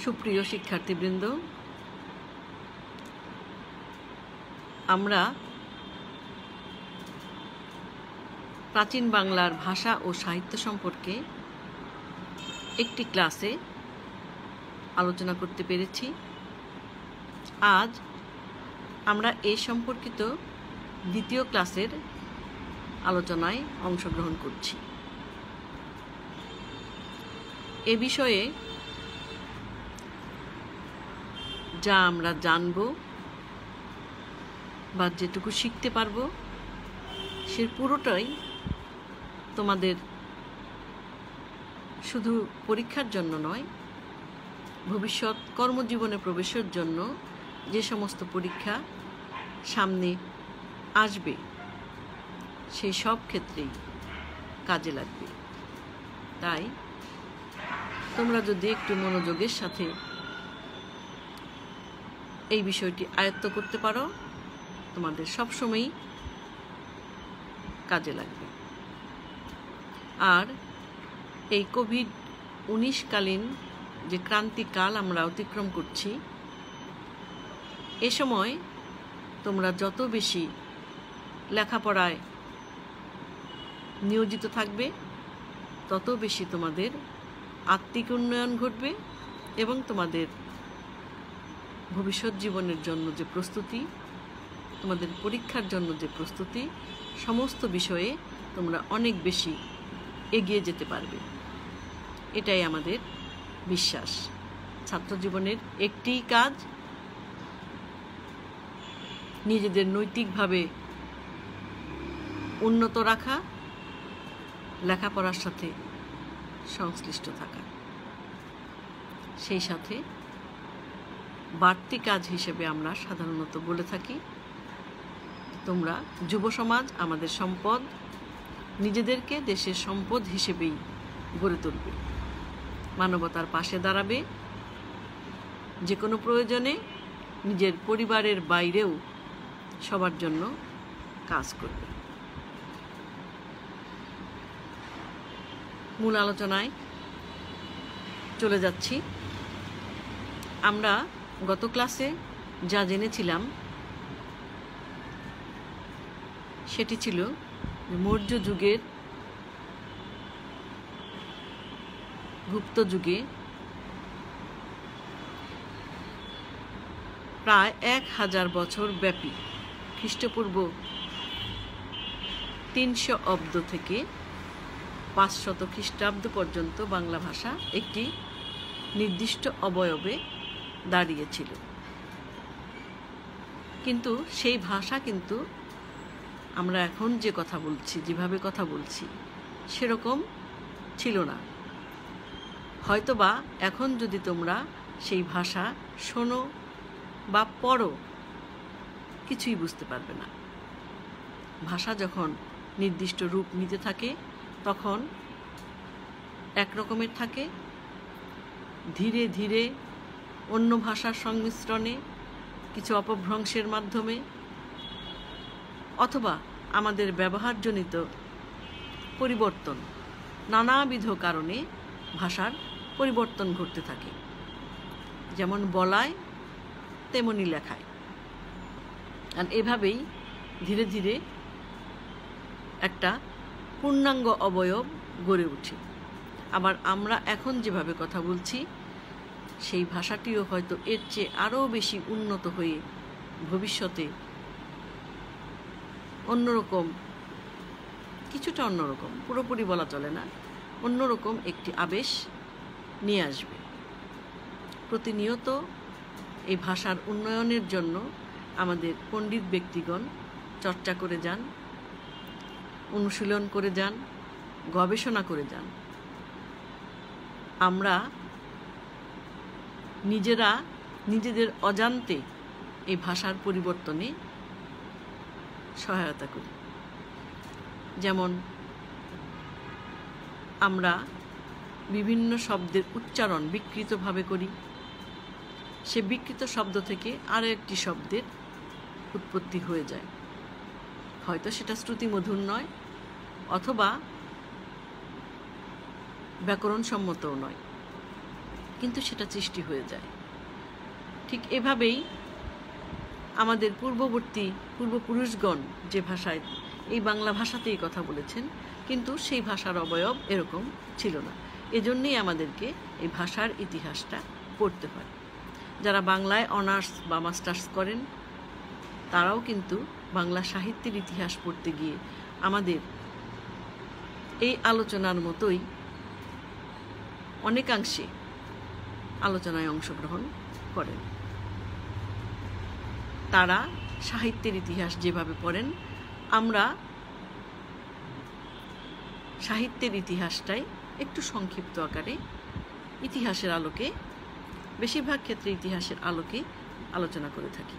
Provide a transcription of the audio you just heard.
সুপ্রিয় শিক্ষার্থীবৃন্দ, আমরা প্রাচীন বাংলার ভাষা ও সাহিত্য সম্পর্কে একটি ক্লাসে আলোচনা করতে পেরেছি। আজ আমরা এ সম্পর্কিত দ্বিতীয় ক্লাসের আলোচনায় অংশগ্রহণ করছি। এ বিষয়ে যা আমরা জানব বা যেটুকু শিখতে পারব সে পুরোটাই তোমাদের শুধু পরীক্ষার জন্য নয়, ভবিষ্যৎ কর্মজীবনে প্রবেশের জন্য যে সমস্ত পরীক্ষা সামনে আসবে সেই সব ক্ষেত্রেই কাজে লাগবে। তাই তোমরা যদি একটু মনোযোগের সাথে এই বিষয়টি আয়ত্ত করতে পারো, তোমাদের সবসময়ই কাজে লাগবে। আর এই কোভিড-19 কালীন যে ক্রান্তিকাল আমরা অতিক্রম করছি, এ সময় তোমরা যত বেশি লেখাপড়ায় নিয়োজিত থাকবে, তত বেশি তোমাদের আত্মিক উন্নয়ন ঘটবে এবং তোমাদের ভবিষ্যৎ জীবনের জন্য যে প্রস্তুতি, তোমাদের পরীক্ষার জন্য যে প্রস্তুতি, সমস্ত বিষয়ে তোমরা অনেক বেশি এগিয়ে যেতে পারবে। এটাই আমাদের বিশ্বাস। ছাত্র জীবনের একটিই কাজ, নিজেদের নৈতিকভাবে উন্নত রাখা, লেখাপড়ার সাথে সংশ্লিষ্ট থাকা। সেই সাথে বাড়তি কাজ হিসেবে আমরা সাধারণত বলে থাকি, তোমরা যুব সমাজ আমাদের সম্পদ, নিজেদেরকে দেশের সম্পদ হিসেবেই গড়ে তুলবে, মানবতার পাশে দাঁড়াবে, যে কোনো প্রয়োজনে নিজের পরিবারের বাইরেও সবার জন্য কাজ করবে। মূল আলোচনায় চলে যাচ্ছি। আমরা গত ক্লাসে যা জেনেছিলাম সেটি ছিল মৌর্য যুগের গুপ্ত যুগে প্রায় 1000 বছর ব্যাপী খ্রিস্টপূর্ব 300 অব্দ থেকে 500 খ্রিস্টাব্দ পর্যন্ত বাংলা ভাষা একটি নির্দিষ্ট অবয়বে দাঁড়িয়েছিল। কিন্তু সেই ভাষা কিন্তু আমরা এখন যে কথা বলছি, যেভাবে কথা বলছি, সেরকম ছিল না। হয়তোবা এখন যদি তোমরা সেই ভাষা শোনো বা পড়ো, কিছুই বুঝতে পারবে না। ভাষা যখন নির্দিষ্ট রূপ নিতে থাকে তখন একরকমের থাকে, ধীরে ধীরে অন্য ভাষার সংমিশ্রণে, কিছু অপভ্রংশের মাধ্যমে অথবা আমাদের ব্যবহারজনিত পরিবর্তন, নানাবিধ কারণে ভাষার পরিবর্তন ঘটতে থাকে। যেমন বলায় তেমনি লেখায়। আর এভাবেই ধীরে ধীরে একটা পূর্ণাঙ্গ অবয়ব গড়ে ওঠে। আবার আমরা এখন যেভাবে কথা বলছি, সেই ভাষাটিও হয়তো এর চেয়ে আরও বেশি উন্নত হয়ে ভবিষ্যতে অন্যরকম, কিছুটা অন্যরকম, পুরোপুরি বলা চলে না, অন্যরকম একটি আবেশ নিয়ে আসবে। প্রতিনিয়ত এই ভাষার উন্নয়নের জন্য আমাদের পণ্ডিত ব্যক্তিগণ চর্চা করে যান, অনুশীলন করে যান, গবেষণা করে যান। আমরা নিজেরা নিজেদের অজান্তে এই ভাষার পরিবর্তনে সহায়তা করি। যেমন আমরা বিভিন্ন শব্দের উচ্চারণ বিকৃতভাবে করি, সে বিকৃত শব্দ থেকে আরও একটি শব্দের উৎপত্তি হয়ে যায়। হয়তো সেটা শ্রুতিমধুর নয়, অথবা ব্যাকরণসম্মতও নয়, কিন্তু সেটা সৃষ্টি হয়ে যায়। ঠিক এভাবেই আমাদের পূর্বপুরুষগণ যে ভাষায় এই বাংলা ভাষাতেই কথা বলেছেন, কিন্তু সেই ভাষার অবয়ব এরকম ছিল না। এজন্যই আমাদেরকে এই ভাষার ইতিহাসটা পড়তে হয়। যারা বাংলায় অনার্স বা মাস্টার্স করেন তারাও কিন্তু বাংলা সাহিত্যের ইতিহাস পড়তে গিয়ে আমাদের এই আলোচনার মতোই অনেকাংশে আলোচনায় অংশগ্রহণ করেন। তারা সাহিত্যের ইতিহাস যেভাবে পড়েন, আমরা সাহিত্যের ইতিহাসটাই একটু সংক্ষিপ্ত আকারে ইতিহাসের আলোকে, বেশিরভাগ ক্ষেত্রে ইতিহাসের আলোকে আলোচনা করে থাকি।